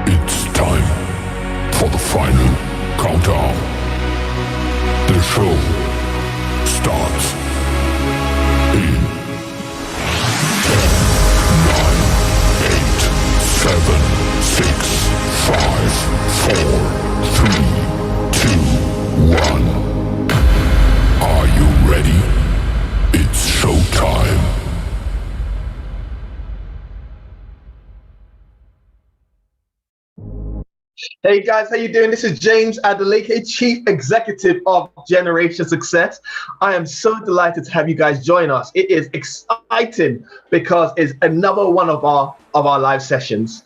It's time for the final countdown. The show starts in 10, 9, 8, 7, 6, 5, 4, 3, 2, 1. Are you ready? It's showtime. Hey guys, how you doing? This is James Adeleke, Chief Executive of Generation Success. I am so delighted to have you guys join us. It is exciting because it's another one of our live sessions.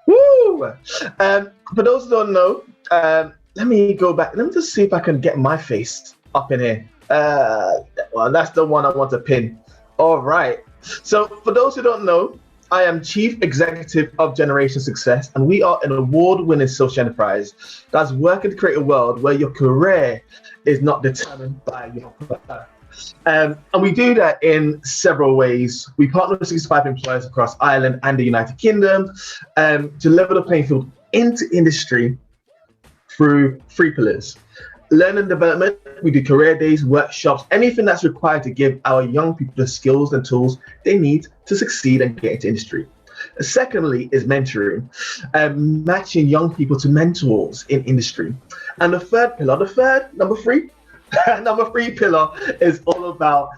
Woo! For those who don't know, let me go back. Let me just see if I can get my face up in here. Well, that's the one I want to pin. All right. So for those who don't know, I am Chief Executive of Generation Success, and we are an award-winning social enterprise that's working to create a world where your career is not determined by your career. And we do that in several ways. We partner with 65 employers across Ireland and the United Kingdom to level the playing field into industry through 3 pillars. Learning and development, we do career days, workshops, anything that's required to give our young people the skills and tools they need to succeed and get into industry. Secondly is mentoring, matching young people to mentors in industry. And the third pillar, number three pillar is all about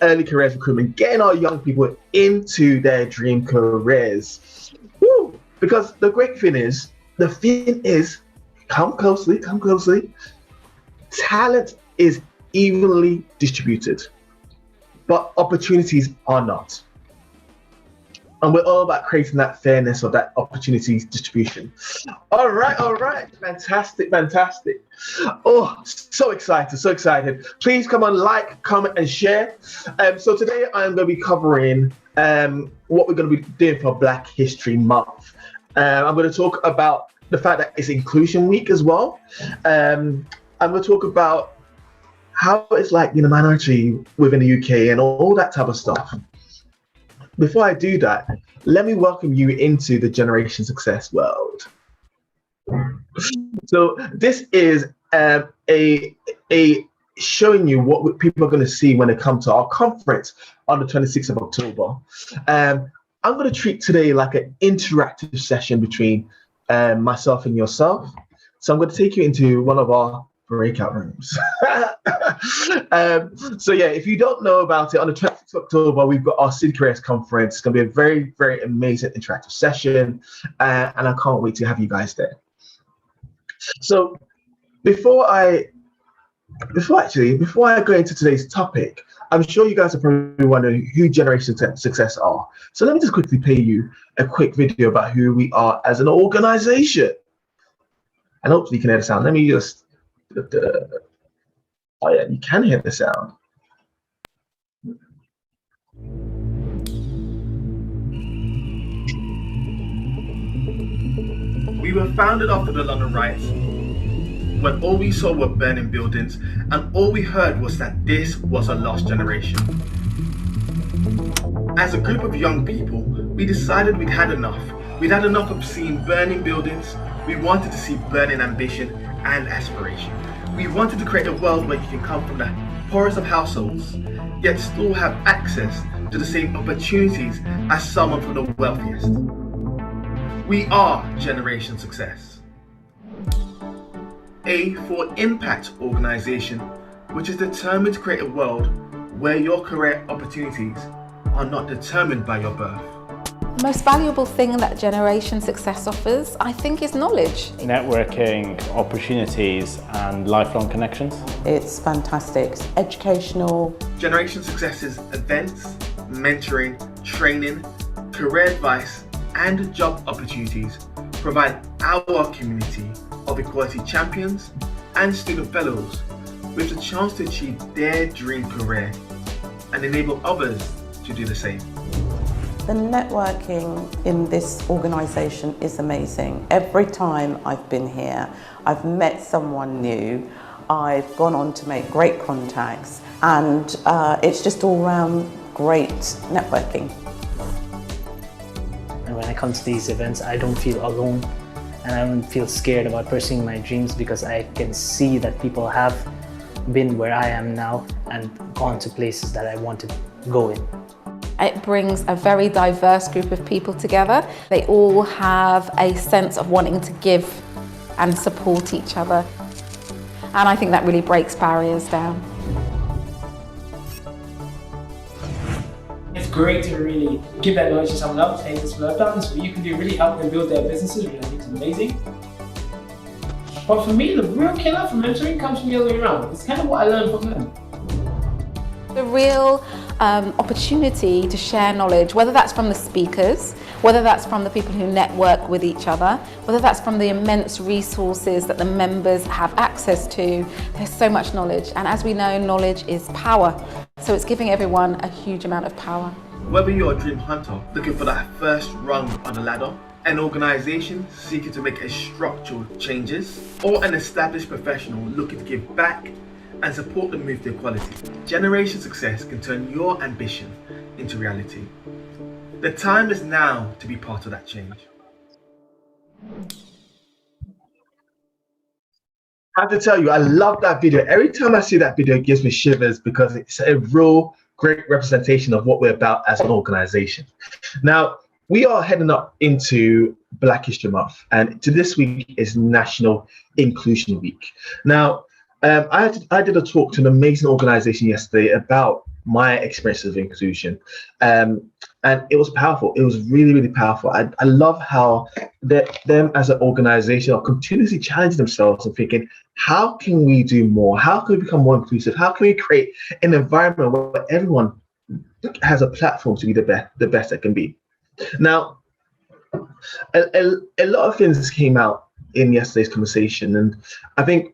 early careers recruitment, getting our young people into their dream careers. Woo! Because the thing is, come closely, talent is evenly distributed, but opportunities are not. And we're all about creating that fairness of that opportunities distribution. All right. Fantastic. Oh, so excited. Please come on, like, comment, and share. So today I'm going to be covering what we're going to be doing for Black History Month. I'm going to talk about the fact that it's Inclusion Week as well. I'm going to talk about how it's like being a minority within the UK and all that type of stuff. Before I do that, let me welcome you into the Generation Success world. So this is a showing you what people are going to see when they come to our conference on the 26th of October. I'm going to treat today like an interactive session between myself and yourself. So I'm going to take you into one of our breakout rooms. So yeah, if you don't know about it, on the 26th of October, we've got our City Careers Conference. It's going to be a very, very amazing interactive session. And I can't wait to have you guys there. So before I go into today's topic, I'm sure you guys are probably wondering who Generation Success are. So let me just quickly play you a quick video about who we are as an organization. And hopefully you can hear the sound. Let me just oh yeah, you can hear the sound. We were founded after the London riots, when all we saw were burning buildings, and all we heard was that this was a lost generation. As a group of young people, we decided we'd had enough. We'd had enough of seeing burning buildings. We wanted to see burning ambition and aspiration. We wanted to create a world where you can come from the poorest of households, yet still have access to the same opportunities as someone from the wealthiest. We are Generation Success, a for impact organization which is determined to create a world where your career opportunities are not determined by your birth. The most valuable thing that Generation Success offers, I think, is knowledge. Networking, opportunities, and lifelong connections. It's fantastic. It's educational. Generation Success's events, mentoring, training, career advice, and job opportunities provide our community of equality champions and student fellows with the chance to achieve their dream career and enable others to do the same. The networking in this organisation is amazing. Every time I've been here, I've met someone new, I've gone on to make great contacts, and it's just all round great networking. And when I come to these events, I don't feel alone. and I don't feel scared about pursuing my dreams because I can see that people have been where I am now and gone to places that I want to go in. It brings a very diverse group of people together. They all have a sense of wanting to give and support each other. And I think that really breaks barriers down. It's great to really give that knowledge to someone else. Hey, this is what I've done, this is what you can do, really help them build their businesses, which I think is amazing. But for me, the real killer for mentoring comes from the other way around. It's kind of what I learned from them. The real opportunity to share knowledge, whether that's from the speakers, whether that's from the people who network with each other, whether that's from the immense resources that the members have access to. There's so much knowledge, and as we know, knowledge is power. So it's giving everyone a huge amount of power. Whether you're a dream hunter looking for that first rung on the ladder, an organization seeking to make a structural changes, or an established professional looking to give back and support the move to equality, Generation Success can turn your ambition into reality. The time is now to be part of that change. I have to tell you, I love that video. Every time I see that video, it gives me shivers because it's a real great representation of what we're about as an organization. Now, we are heading up into Black History Month, and to this week is National Inclusion Week. Now, I did a talk to an amazing organization yesterday about my experiences of inclusion, and it was powerful. It was really, really powerful. I love how them as an organization are continuously challenging themselves and thinking, how can we do more? How can we become more inclusive? How can we create an environment where everyone has a platform to be the best it can be? Now, a lot of things came out in yesterday's conversation, and I think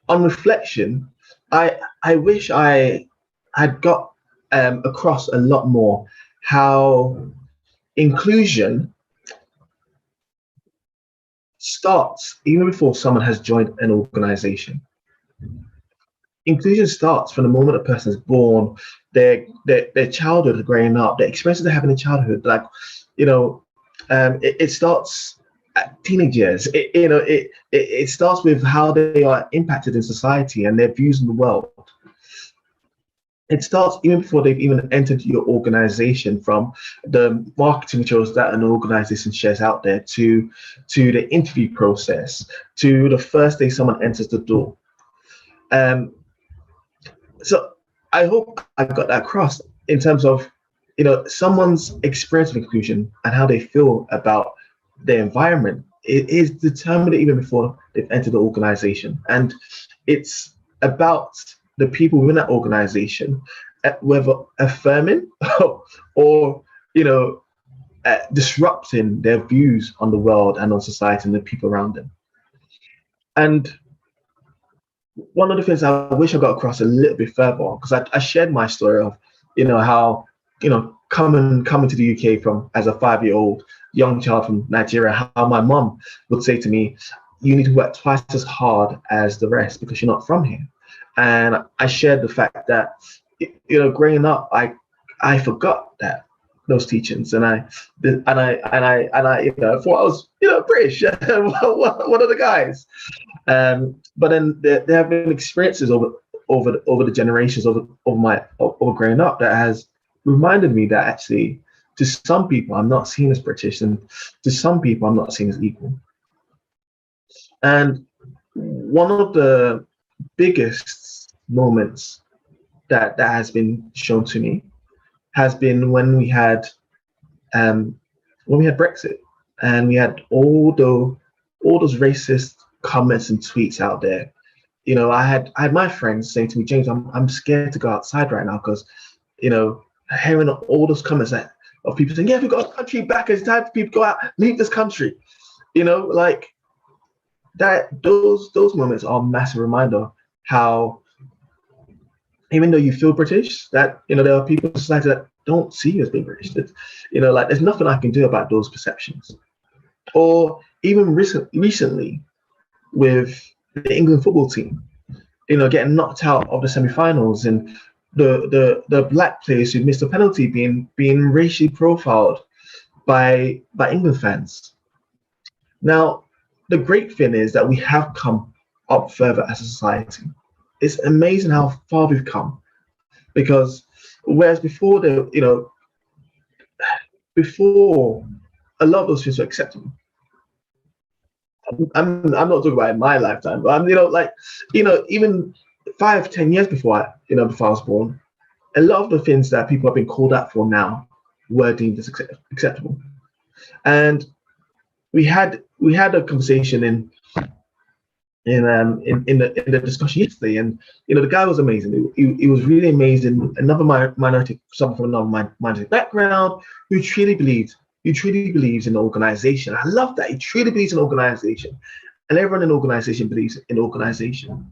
on reflection, I wish I had got across a lot more how inclusion starts even before someone has joined an organization. Inclusion starts from the moment a person is born, their childhood growing up, the experiences they have in childhood. Like, it starts at teenage years. It starts with how they are impacted in society and their views in the world. It starts even before they've even entered your organization, from the marketing materials that an organization shares out there to the interview process, to the first day someone enters the door. So I hope I got that across in terms of, someone's experience of inclusion and how they feel about their environment. It is determined even before they've entered the organization. And it's about the people within that organization, whether affirming or disrupting their views on the world and on society and the people around them. And one of the things I wish I got across a little bit further, because I shared my story of how coming to the UK from as a 5-year-old young child from Nigeria, how my mom would say to me, you need to work twice as hard as the rest because you're not from here. And I shared the fact that, growing up, I forgot those teachings, and I thought I was, British, one of the guys. But then there have been experiences over the generations over growing up that has reminded me that actually, to some people, I'm not seen as British, and to some people, I'm not seen as equal. And one of the biggest moments that has been shown to me has been when we had Brexit, and we had all those racist comments and tweets out there. I had my friends saying to me, James, I'm scared to go outside right now because, hearing all those comments of people saying, yeah, we've got a country back, it's time for people to go out, leave this country. Like that, those moments are a massive reminder how, even though you feel British, that, there are people in society that don't see you as being British. That, like there's nothing I can do about those perceptions. Or even recently with the England football team, getting knocked out of the semi-finals, and the black players who missed a penalty being racially profiled by England fans. Now, the great thing is that we have come up further as a society. It's amazing how far we've come, because whereas before before a lot of those things were acceptable. I'm not talking about in my lifetime, but I'm even 5, 10 years before before I was born, a lot of the things that people have been called out for now were deemed as acceptable. And we had a conversation in the discussion yesterday, and the guy was amazing. He was really amazing. Another minority, someone from another minority background, who truly believes in organization. I love that. He truly believes in organization, and everyone in organization believes in organization.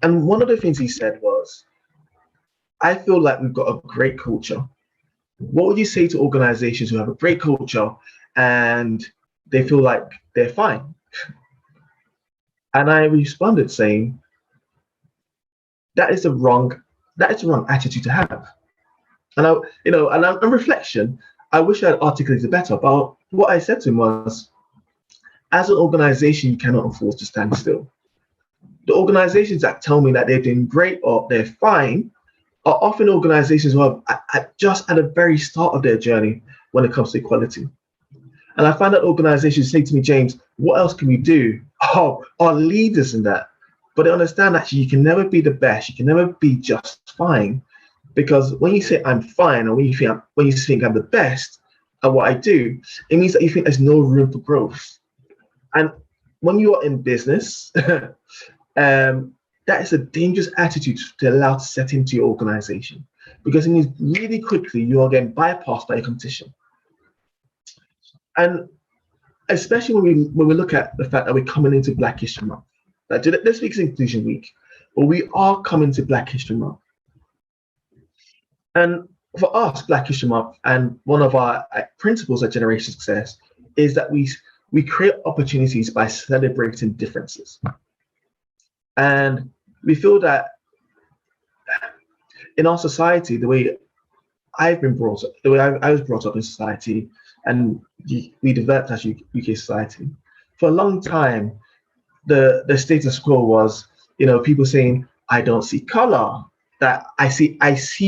And one of the things he said was, I feel like we've got a great culture. What would you say to organizations who have a great culture and they feel like they're fine? And I responded saying, that is the wrong attitude to have. And on reflection, I wish I had articulated better. But what I said to him was, as an organization, you cannot afford to stand still. The organizations that tell me that they're doing great or they're fine are often organizations who are just at the very start of their journey when it comes to equality. And I find that organizations say to me, James, what else can we do? Oh, our leaders in that. But they understand actually you can never be the best. You can never be just fine. Because when you say I'm fine, or when you think I'm the best at what I do, it means that you think there's no room for growth. And when you are in business, that is a dangerous attitude to allow to set into your organization, because it means really quickly you are getting bypassed by your competition. And especially when we look at the fact that we're coming into Black History Month. Like, this week's Inclusion Week, but we are coming to Black History Month. And for us, Black History Month, and one of our principles at Generation Success is that we create opportunities by celebrating differences. And we feel that in our society, the way I've been brought up, the way I was brought up in society, and we developed as UK society, for a long time, the status quo was, people saying, I don't see color, that I see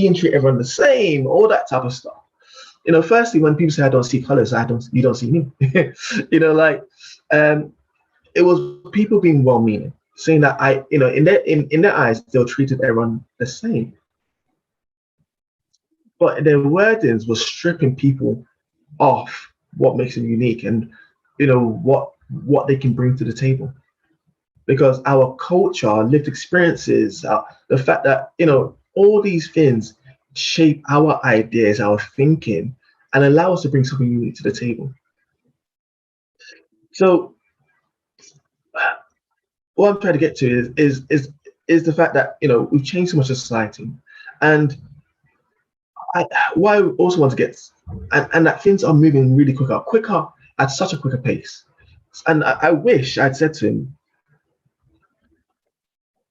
and treat everyone the same, all that type of stuff. Firstly, when people say I don't see colors, you don't see me. It was people being well-meaning, saying that in their eyes, they were treated everyone the same. But their wordings were stripping people off what makes them unique, and what they can bring to the table. Because our culture, our lived experiences, the fact that all these things shape our ideas, our thinking, and allow us to bring something unique to the table. So what I'm trying to get to is the fact that we've changed so much as society, and what I also want to get, and that things are moving really quicker at such a quicker pace. And I wish I'd said to him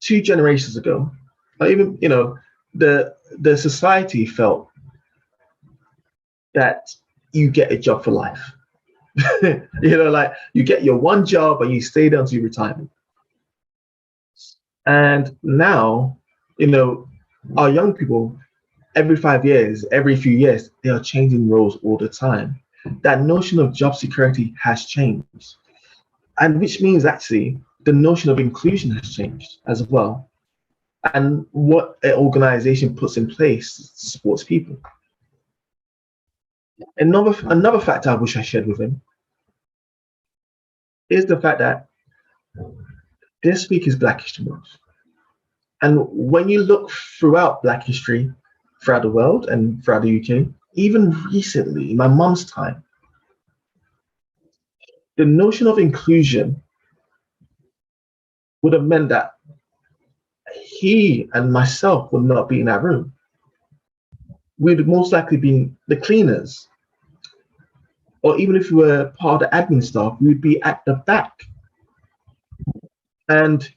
2 generations ago, or even the society felt that you get a job for life. Like you get your one job and you stay there until retirement. And now, our young people, every 5 years, every few years, they are changing roles all the time. That notion of job security has changed. And which means actually the notion of inclusion has changed as well. And what an organization puts in place supports people. Another fact I wish I shared with him is the fact that this week is Black History Month. And when you look throughout Black history, throughout the world and throughout the UK, even recently, in my mum's time, the notion of inclusion would have meant that he and myself would not be in that room. We'd most likely be the cleaners. Or even if we were part of the admin staff, we'd be at the back. And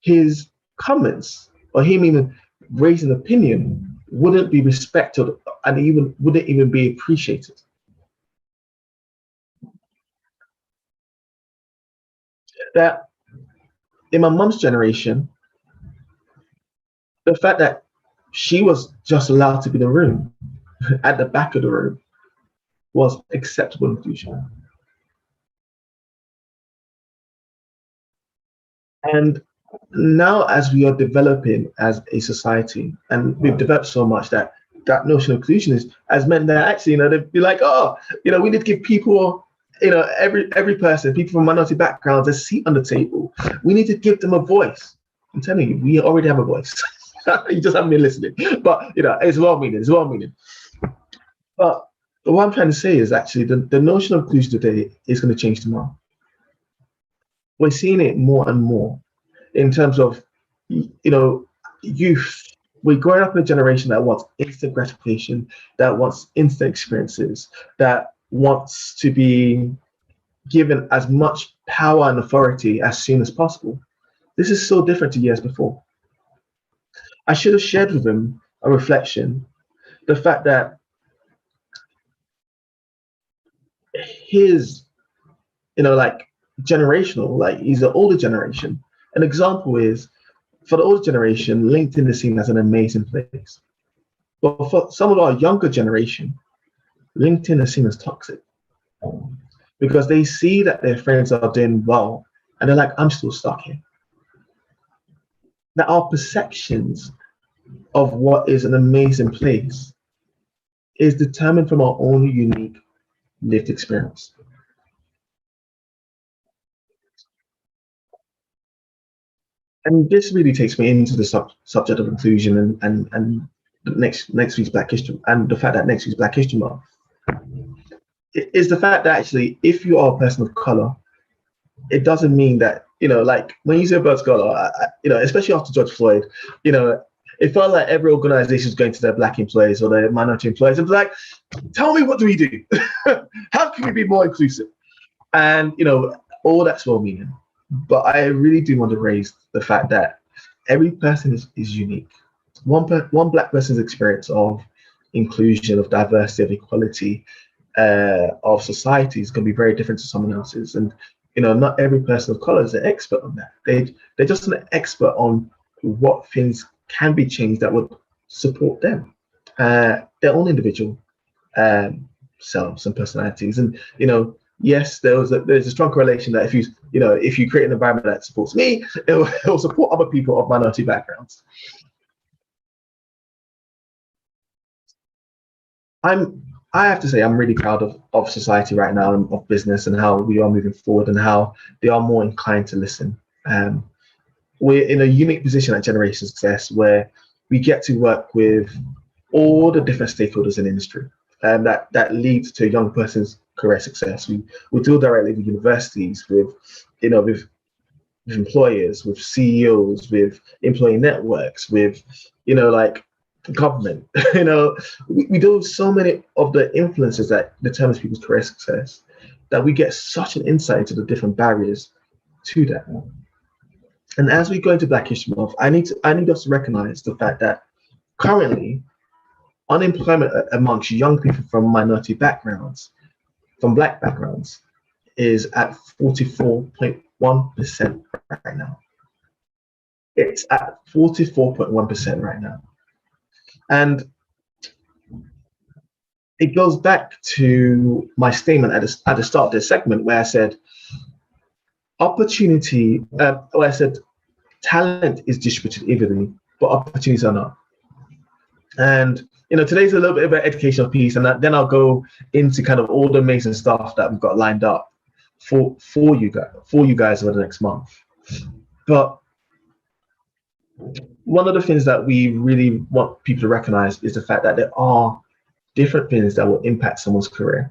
his comments, or him even raising an opinion, wouldn't be respected and even wouldn't even be appreciated. that in my mum's generation, the fact that she was just allowed to be in the room, at the back of the room, was acceptable inclusion. And now, as we are developing as a society, and we've developed so much that that notion of inclusion has meant that actually, they'd be like, oh, we need to give people, every person, people from minority backgrounds, a seat on the table. We need to give them a voice. I'm telling you, we already have a voice. You just haven't been listening. But it's well-meaning. It's well-meaning. But what I'm trying to say is actually the notion of inclusion today is going to change tomorrow. We're seeing it more and more in terms of, youth. We're growing up in a generation that wants instant gratification, that wants instant experiences, that wants to be given as much power and authority as soon as possible. This is so different to years before. I should have shared with him a reflection, the fact that his, generational, he's the older generation. An example is, for the older generation, LinkedIn is seen as an amazing place. But for some of our younger generation, LinkedIn is seen as toxic because they see that their friends are doing well and they're like, I'm still stuck here. Now, our perceptions of what is an amazing place is determined from our own unique lived experience. And this really takes me into the subject of inclusion and next week's Black History, and the fact that next week's Black History Month is the fact that actually, if you are a person of color, it doesn't mean that, when you say a person of color, especially after George Floyd, it felt like every organization was going to their Black employees or their minority employees and be like, tell me, what do we do? How can we be more inclusive? And, all that's well-meaning. But I really do want to raise the fact that every person is unique. One Black person's experience of inclusion, of diversity, of equality, of society is going to be very different to someone else's. And not every person of color is an expert on that. They're just an expert on what things can be changed that would support them, their own individual selves and personalities. And yes, there's a strong correlation that if you create an environment that supports me, it will support other people of minority backgrounds. I have to say, I'm really proud of society right now and of business and how we are moving forward and how they are more inclined to listen. We're in a unique position at Generation Success where we get to work with all the different stakeholders in industry, and that leads to a young person's career success. We deal directly with universities, with employers, with CEOs, with employee networks, with government. We deal with so many of the influences that determines people's career success that we get such an insight into the different barriers to that. And as we go into Black History Month, I need us to recognize the fact that currently unemployment amongst young people from minority backgrounds, from Black backgrounds, is at 44.1% right now. It's at 44.1% right now. And it goes back to my statement at the start of this segment where I said talent is distributed evenly, but opportunities are not. And today's a little bit of an educational piece, and then I'll go into kind of all the amazing stuff that we've got lined up for you guys over the next month. But one of the things that we really want people to recognize is the fact that there are different things that will impact someone's career.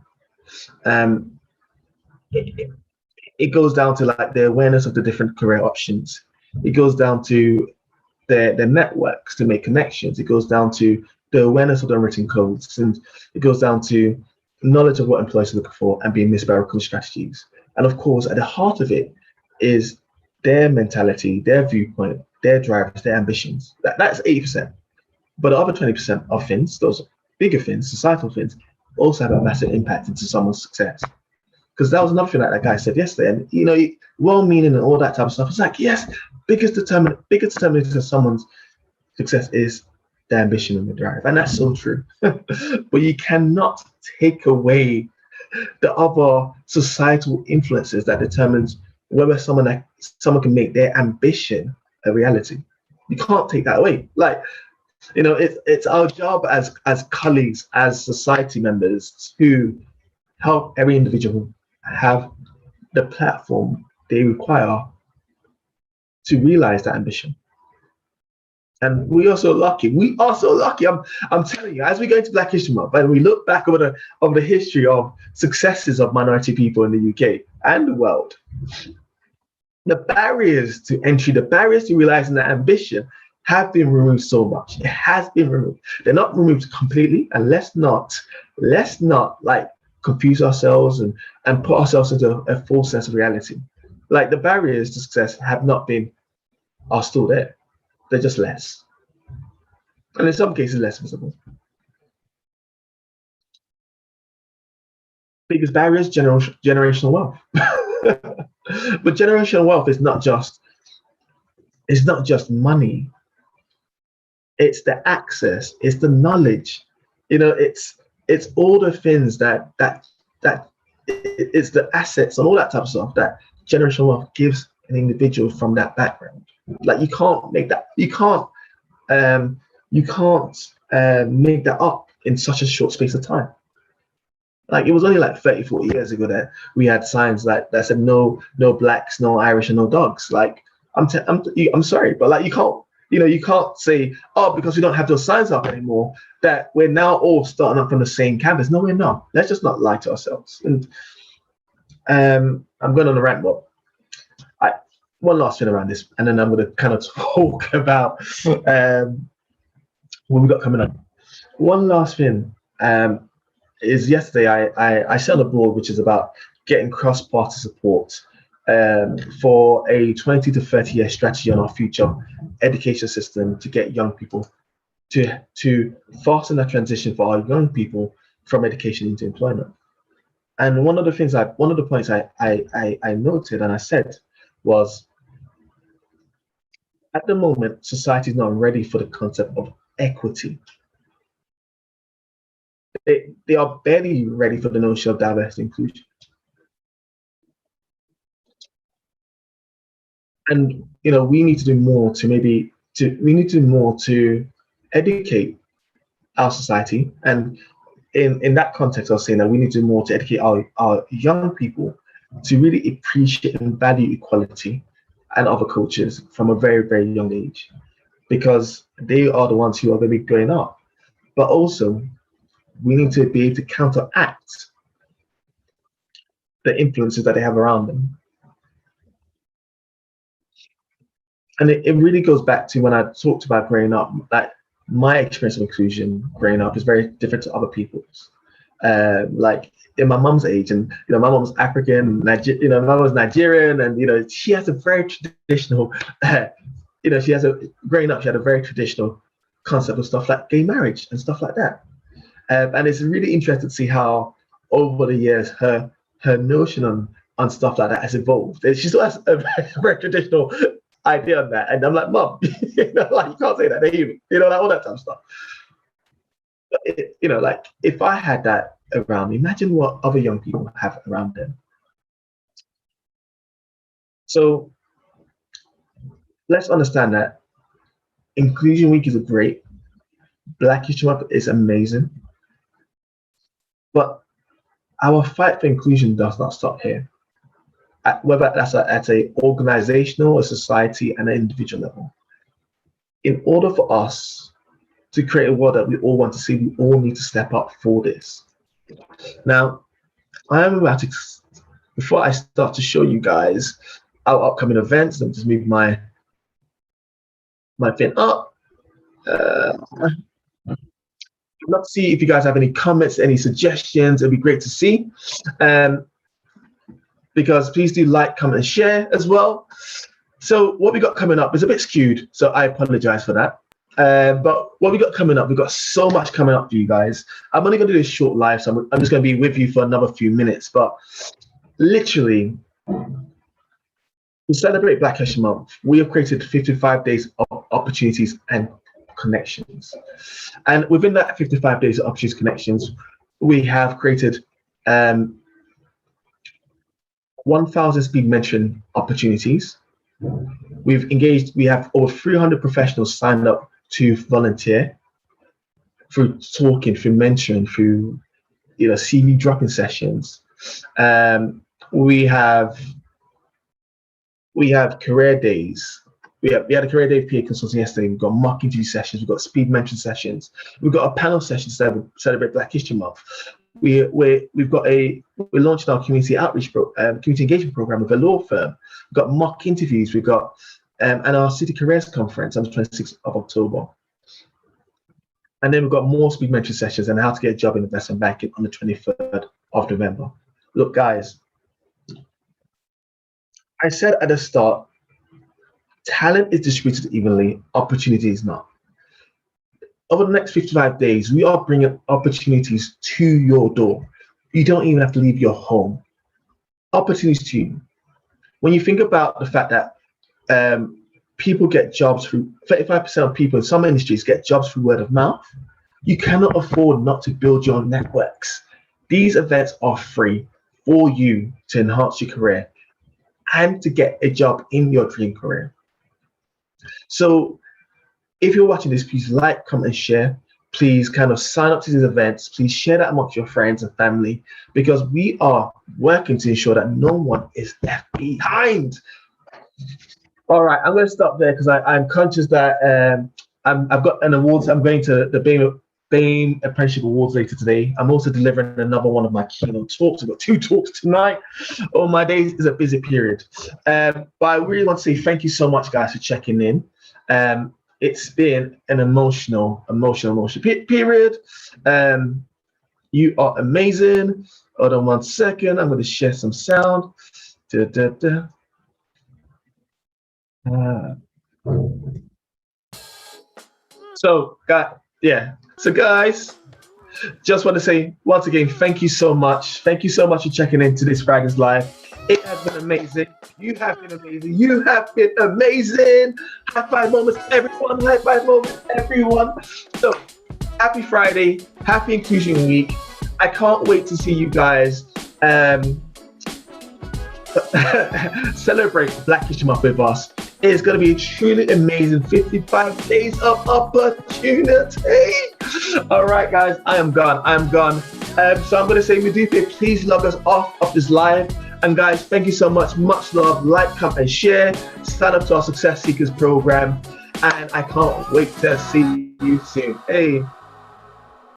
It goes down to the awareness of the different career options. It goes down to their networks to make connections. It goes down to the awareness of the unwritten codes, and it goes down to knowledge of what employers are looking for and being misbearer recruitment strategies. And of course, at the heart of it is their mentality, their viewpoint, their drivers, their ambitions. That's 80%. But the other 20% of things, those bigger things, societal things, also have a massive impact into someone's success. Because that was another thing that guy said yesterday, and well-meaning and all that type of stuff. It's like, yes, biggest determinant of someone's success is the ambition and the drive, and that's so true. But you cannot take away the other societal influences that determines whether someone can make their ambition a reality. You can't take that away. Like, it's our job as colleagues, as society members, to help every individual have the platform they require to realize that ambition. And we are so lucky. I'm telling you, as we go into Black History Month and we look back over the history of successes of minority people in the UK and the world, the barriers to entry, the barriers to realizing that ambition have been removed so much. It has been removed. They're not removed completely, and let's not like confuse ourselves and put ourselves into a false sense of reality. Like, the barriers to success are still there. They're just less, and in some cases less visible. Biggest barriers: generational wealth. But generational wealth is not just money. It's the access, it's the knowledge, it's all the things that it's the assets and all that type of stuff that generational wealth gives an individual from that background. Like, you can't make that up in such a short space of time. Like, it was only like 30-40 years ago that we had signs that said no blacks, no Irish, and no dogs. Like, I'm sorry, but like, you can't say, oh, because we don't have those signs up anymore, that we're now all starting up from the same canvas. No, we're not. Let's just not lie to ourselves. And I'm going on a rant, but one last thing around this, and then I'm going to kind of talk about what we got coming up. One last thing is, yesterday I set on a board which is about getting cross-party support for a 20 to 30 year strategy on our future education system to get young people to fasten that transition for our young people from education into employment. And one of the points I noted and I said was, at the moment, society is not ready for the concept of equity. They are barely ready for the notion of diversity inclusion. And we need to do more to educate our society. And in that context, I was saying that we need to do more to educate our young people to really appreciate and value equality and other cultures from a very, very young age, because they are the ones who are going to be growing up. But also, we need to be able to counteract the influences that they have around them. And it really goes back to when I talked about growing up, that my experience of inclusion growing up is very different to other people's. Like, in my mom's age, and my mom's African, my mom was Nigerian, and she has a very traditional, growing up, she had a very traditional concept of stuff like gay marriage and stuff like that. And it's really interesting to see how over the years her notion on stuff like that has evolved. She still has a very traditional idea on that, and I'm like, Mom, like, you can't say that, they're human, like all that type of stuff. But like, if I had that around me, imagine what other young people have around them. So let's understand that Inclusion Week is great. Black History Month is amazing. But our fight for inclusion does not stop here. Whether that's at a organizational, a society, and an individual level. In order for us to create a world that we all want to see, we all need to step up for this. Now, I am about to, before I start to show you guys our upcoming events, let me just move my thing up. I'd love to see if you guys have any comments, any suggestions. It'd be great to see. Because please do like, comment, and share as well. So what we got coming up is a bit skewed, so I apologize for that. But what we got coming up, we've got so much coming up for you guys. I'm only going to do this short live, so I'm just going to be with you for another few minutes. But literally, to celebrate Black History Month, we have created 55 days of opportunities and connections. And within that 55 days of opportunities connections, we have created 1,000 speed mentoring opportunities. We have over 300 professionals signed up to volunteer through talking, through mentoring, through CV dropping sessions. We have career days. We had a career day of PA consulting yesterday. We've got mock interview sessions. We've got speed mentoring sessions. We've got a panel session to celebrate Black History Month. We're launching our community outreach community engagement program with a law firm. We've got mock interviews. We've got and our City Careers Conference on the 26th of October. And then we've got more speed mentoring sessions and how to get a job in investment banking on the 23rd of November. Look, guys, I said at the start, talent is distributed evenly, opportunity is not. Over the next 55 days, we are bringing opportunities to your door. You don't even have to leave your home. Opportunities to you. When you think about the fact that people get jobs through, 35% of people in some industries get jobs through word of mouth, you cannot afford not to build your networks. These events are free for you to enhance your career and to get a job in your dream career. So if you're watching this, please like, comment, and share. Please kind of sign up to these events. Please share that amongst your friends and family, because we are working to ensure that no one is left behind. All right, I'm going to stop there because I'm conscious that I've got an awards. I'm going to the BAME Apprenticeship Awards later today. I'm also delivering another one of my keynote talks. I've got 2 talks tonight. Oh, my days is a busy period. But I really want to say thank you so much, guys, for checking in. It's been an emotional period. You are amazing. Hold on 1 second. I'm going to share some sound. So guys, just want to say once again, thank you so much. Thank you so much for checking into this Friday's Live. It has been amazing. You have been amazing. You have been amazing. High five moments, everyone. High five moments, everyone. So happy Friday. Happy Inclusion Week. I can't wait to see you guys celebrate Black History Month with us. It's going to be a truly amazing 55 days of opportunity. All right, guys, I am gone. So I'm going to say, Medupe, please log us off of this live. And guys, thank you so much. Much love. Like, comment, and share. Sign up to our Success Seekers program. And I can't wait to see you soon. Hey.